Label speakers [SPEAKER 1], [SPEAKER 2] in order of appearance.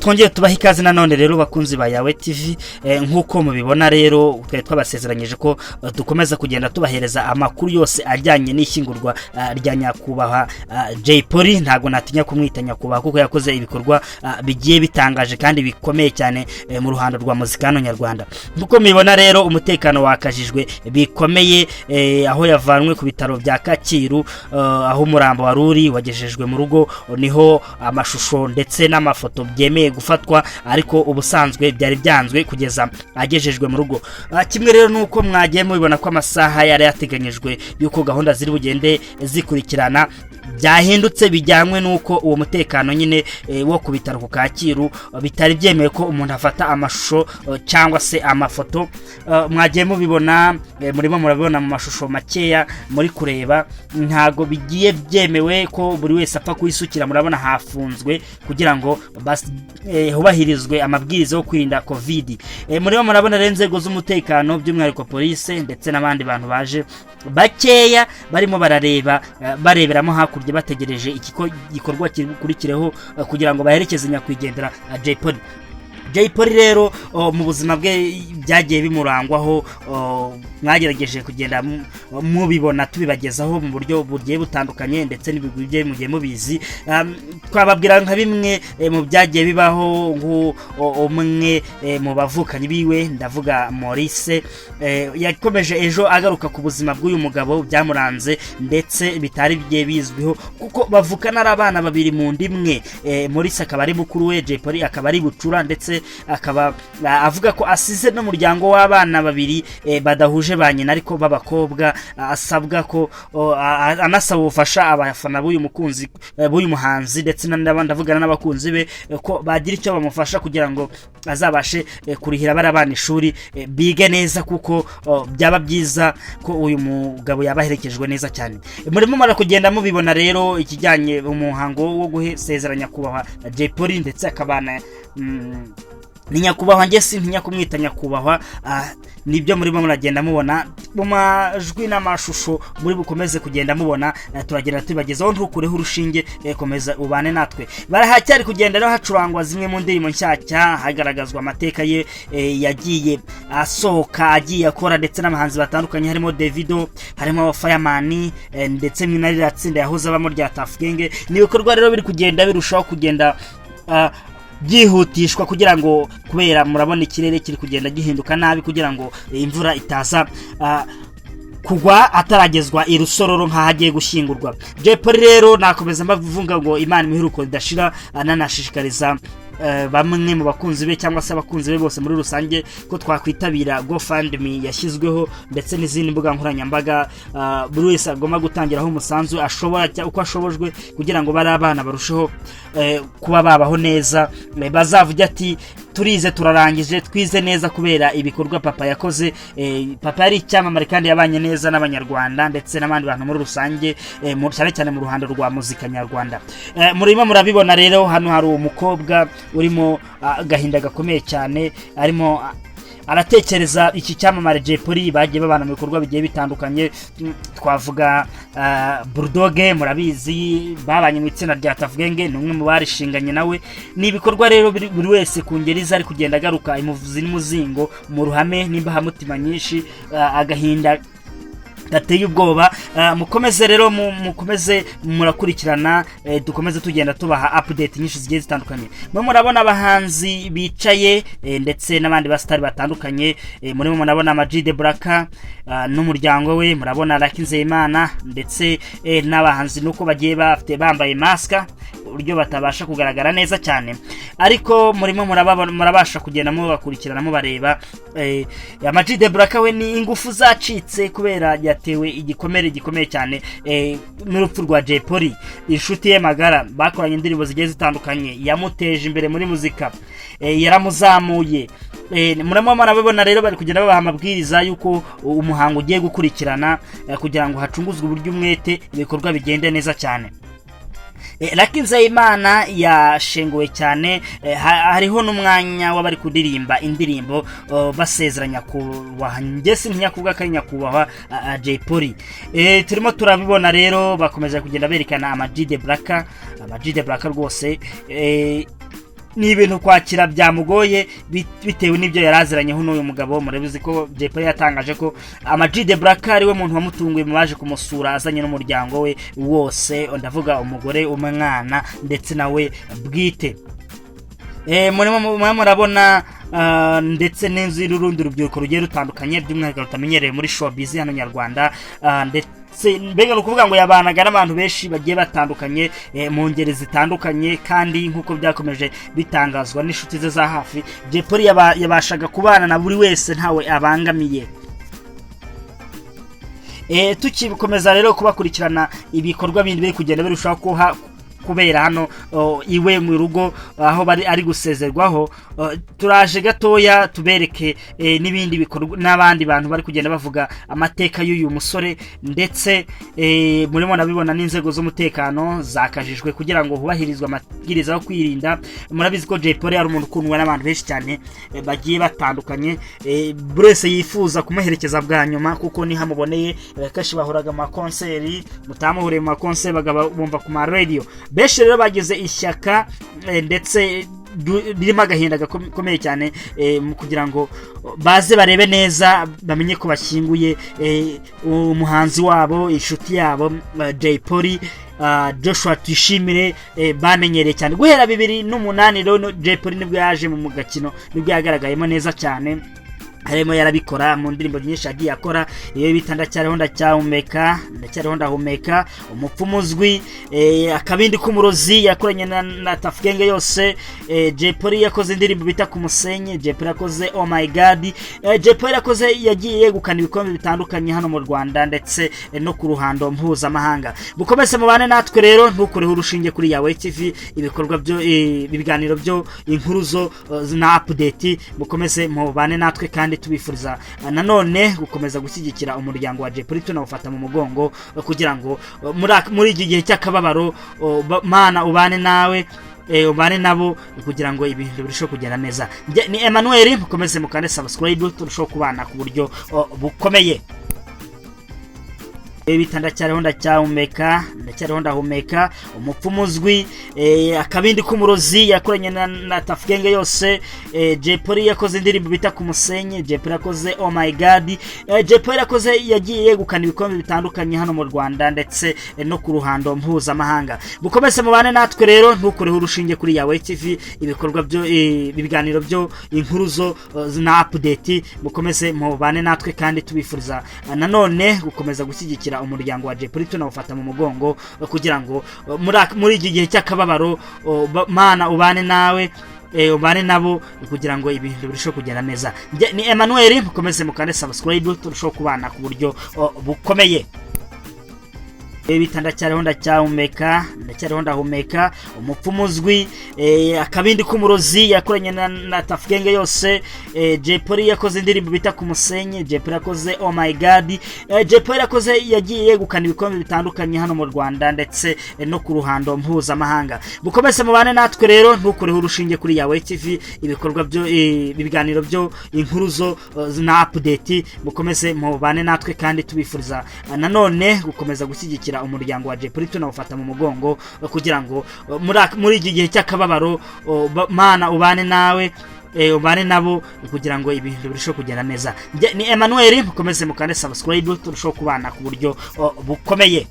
[SPEAKER 1] Twongeye tubaha ikaze nanone rero bakunzi ba Yawe TV, nkuko mubibona rero twari twabasezeranyije ko dukomeza kugenda tubahereza amakuru yose ajyanye n'ishyingurwa rya nyakubahwa Jay Polly. Ntago natinya kumwita nyakubahwa kuko yakoze ibikorwa bigiye bitangaje kandi bikomeye cyane mu ruhando rwa muzika hano Nyarwanda. Nkuko mubibona rero umutekano wakajijwe bikomeye, aho yavanwe ku bitaro bya Kacyiru, aho umurambo waruri wagejejwe mu rugo, niho amashusho ndetse n'amafoto byemeye gufatwa, ariko ubusanzwe byari byanzwe kugeza agejejwe mu rugo. Kimwe rero nuko mwagiye mubibona ko amasaha yari yateganyijwe yuko gahunda ziri bugende zikurikirana byahindutse, bijyanywe nuko uwo mutekano nyine wo ku bitaro ku Kacyiru bitari byemeye ko umuntu afata amashusho cyangwa se amafoto. Mwagiye mubibona, murimo murabibona mu mashusho makeya muri kureba, ntago bigiye byemewe ko buri wese apfa kuyisukira. Murabona hafunzwe kugira ngo hubahirizwe amabwiriza yo kwirinda covid. Murimo murabona rero inzego z'umutekano by'umwihariko police ndetse n'abandi bantu baje bakeya barimo bareberamo hakurya bategereje igikorwa kirikurikireho kugira ngo baherekeze nyakwigendera Jay Polly. Jay Polly rero mu buzima bwe byagiye bimurangwaho, mwagerageje kugenda mubibona tubibagezaho mu buryo bugiye butandukanye ndetse n'ibigwi bye mugiye mubizi. Twababwira nka bimwe mu byagiye bibaho, umwe mu bavukanyi biwe ndavuga Maurice yakomeje ejo agaruka ku buzima bw'uyu mugabo byamuranze ndetse bitari bigiye bizwiho kuko bavukana ari abana babiri mu ndimwe. Maurice akaba ari mukuru we, Jay Polly akaba ari bucura, ndetse akaba avuga ko asize n'umuryango w'abana babiri badahuje ba nyina ariko b'abakobwa. Asabwa ko anasaba ubufasha abafana b'uyu muhanzi ndetse n'abandi avugana n'abakunzi be ko bagira icyo bamufasha kugira ngo azabashe kurihira barabana ishuri bige neza, kuko byaba byiza ko uyu mugabo yabaherekejwe neza cyane. Murimo kugenda mubibona rero ikijyanye umuhango wo gusezeranya kubahwa Jay Polly ndetse akabana ni nyakubahwa. Nge sintinya kumwita nyakubahwa, nibyo murimo muragenda mubona mu majwi n'amashusho muri bukomeze kugenda mubona. Turagenda tubagezaho, ntukureho urushinge, komeza ubane natwe. Barahacyari kugenda rero hacurangwa zimwe mu ndirimbo nshyashya, hagaragazwa amateka ye yagiye asohoka agiye akora ndetse n'abahanzi batandukanye, harimo Davido, harimo Fireman ndetse n'inarira tsinda yahoze abamo rya Tuff Gang. Ni ibikorwa rero biri kugenda birushaho kugenda byihutishwa kugira ngo, kubera murabona ikirere kiri kugenda gihinduka nabi, kugira ngo imvura itaza kugwa ataragezwa irusororo nkahagiye gushyingurwa. Jay Polly rero nakomeza mbavuga ngo Imana imiheruko idashira, ananashishikariza bamwe mu bakunzi be cyangwa se abakunzi be bose muri rusange ko twakwitabira GoFundMe yashyizweho ndetse n'izindi mbuga nkoranyambaga. Buri wese agomba gutangiraho umusanzu ashobora uko ashobojwe kugira ngo bari abana barusheho kuba babaho neza, bazavuga ati turize turarangije twize neza kubera ibikorwa papa yakoze. Papa yari icyamamare kandi yabanye neza n'abanyarwanda ndetse n'abandi bantu muri rusange, cyane cyane mu ruhando rwa muzika nyarwanda. Murimo murabibona rero, hano hari umukobwa urimo gahinda gakomeye cyane, arimo aratekereza iki cyamamare Jay Polly bagiye babana mu bikorwa bigiye bitandukanye. Twavuga Bulldog, murabizi babanye mu itsinda rya Tuff Gang, ni umwe mu barishinganye nawe. Ni ibikorwa rero buri wese ku ngeri zari kugenda agaruka imuvuzi n'umuzingo mu ruhame nimba mutima nyinshi, agahinda gateye ubwoba. Mukomeze rero mukomeze murakurikirana, dukomeze tugenda tubaha update nyinshi zigiye zitandukanye. Murabona abahanzi bicaye ndetse n'abandi basitari batandukanye. Murimo murabona Ama-G The Black n'umuryango we, murabona Lucky Nzeyimana ndetse n'abahanzi nuko bagiye bambaye maska uburyo batabasha kugaragara neza cyane, ariko murimo murabasha kugenda mubakurikirana mubareba. Ama-G The Black we ni ingufu zacitse kubera yatewe igikomere gikomeye cyane n'urupfu rwa Jay Polly. Inshuti ye magara bakoranye indirimbo zigiye zitandukanye, yamuteje imbere muri muzika, yaramuzamuye. Muramo murabibona rero bari kugenda babaha amabwiriza yuko umuhango ugiye gukurikirana kugira ngo hacunguzwe uburyo umwete ibikorwa bigende neza cyane. Lucky Nzeyimana yashenguwe cyane, hariho n'umwanya w'abari kudirimba indirimbo basezeranya kubahwa. Nge sintinya kuvuga ko ari nyakubahwa Jay Polly. Turimo turabibona rero bakomeje kugenda berekana Ama-G The Black rwose ni ibintu kwakira byamugoye bitewe n'ibyo yaraziranyeho n'uyu mugabo. Murabizi ko Jay Polly yatangaje ko Ama G The Black ari we muntu wamutunguye mu baje kumusura azanye n'umuryango we wose, ndavuga umugore, umwana ndetse nawe bwite. Murabona ndetse n'inzu y'urundi rubyiruko rugiye rutandukanye by'umwihariko rutamenyereye muri showbiz hano Nyarwanda, ndetse mbega no kuvuga ngo yabanaga n'abantu benshi bagiye batandukanye mu ngeri zitandukanye, kandi nk'uko byakomeje bitangazwa n'inshuti ze za hafi, Jay Polly yabashaga kubana na buri wese ntawe abangamiye. Tukikomeza rero kubakurikirana ibikorwa bindi biri kugenda birushaho kubera hano iwe mu rugo aho bari ari gusezerwaho, turaje gatoya tubereke n'ibindi bikorwa n'abandi bantu bari kugenda bavuga amateka y'uyu musore, ndetse murimo nabibona n'inzego z'umutekano zakajijwe kugira ngo hubahirizwe amabwiriza yo kwirinda. Murabizi ko Jay Polly ari umuntu ukundwa n'abantu benshi cyane bagiye batandukanye, buri wese yifuza kumuherekeza bwa nyuma kuko ni hamuboneye. Kashi bahuraga mu konseri, mutamuhure mu konseri bagaba bumva ku ma radio. Benshi rero bagize ishyaka ndetse birimo agahinda gakomeye cyane kugira ngo baze barebe neza bamenye ko bashyinguye umuhanzi wabo, inshuti yabo Jay Polly, Joshua Tuyishimire, bamenyereye cyane guhera 2008. rero Jay Polly nibwo yaje mu gakino, nibwo yagaragayemo neza cyane, harimo yarabikora mu ndirimbo nyinshi agiye akora, iyo bita ndacyariho ndahumeka, umupfumuzwi, akabindi k'umurozi yakoranye na Tuff Gang yose. Jay Polly yakoze indirimbo bita ku musenyi, Jay Polly yakoze Oh My God, Jay Polly yakoze yagiye yegukana ibikombe bitandukanye hano mu Rwanda ndetse no ku ruhando mpuzamahanga. Bukomeze mubane natwe rero, ntukureho urushinge kuri Yawe TV, ibikorwa byo ibiganiro byo inkuru zo na update, bukomeze mubane natwe kandi tubifuriza nanone gukomeza gushyigikira umuryango wa Jay Polly, tunawufata mu mugongo kugira ngo muri iki gihe cy'akababaro Mana ubane nawe, ubane nabo kugira ngo ibintu birusheho kugenda neza. Ni Emmanuel, mukomeze mukande subscribe turushaho kubana ku buryo bukomeye. Bita ndacyariho ndahumeka, umupfumuzwi, akabindi k'umurozi yakoranye na Tuff Gang yose. Jay Polly yakoze indirimbo bita ku musenyi, Jay Polly yakoze Oh My God, Jay Polly yakoze yagiye yegukana ibikombe bitandukanye hano mu Rwanda ndetse no ku ruhando mpuzamahanga. Bukomeze mubane natwe rero, ntukureho urushinge kuri Yawe TV, ibikorwa byo ibiganiro byo inkuru zo na update, bukomeze mubane natwe kandi tubifuriza nanone gukomeza gushyigikira umuryango wa Jay Polly, tunawufata mu mugongo kugira ngo muri iki gihe cy'akababaro Mana ubane nawe, ubane nabo kugira ngo ibintu birusheho kugenda neza. Ni Emmanuel, mukomeze mukande subscribe turushaho kubana ku buryo bukomeye. Bita ndacyariho ndahumeka, umupfumuzwi, akabindi k'umurozi yakoranye na Tuff Gang yose. Jay Polly yakoze indirimbo bita ku musenyi, Jay Polly yakoze Oh My God, Jay Polly yakoze yagiye yegukana ibikombe bitandukanye hano mu Rwanda ndetse no ku ruhando mpuzamahanga. Bukomeze mubane natwe rero, ntukureho urushinge kuri Yawe TV, ibikorwa byo ibiganiro byo inkuru zo na update, bukomeze mubane natwe kandi tubifuriza nanone gukomeza gushyigikira umuryango wa Jay Polly, tunawufata mu mugongo kugira ngo muri iki gihe cy'akababaro Mana ubane nawe, ubane nabo kugira ngo ibintu birusheho kugenda neza. Ni Emmanuel, mukomeze mukande subscribe turushaho kubana ku buryo bukomeye.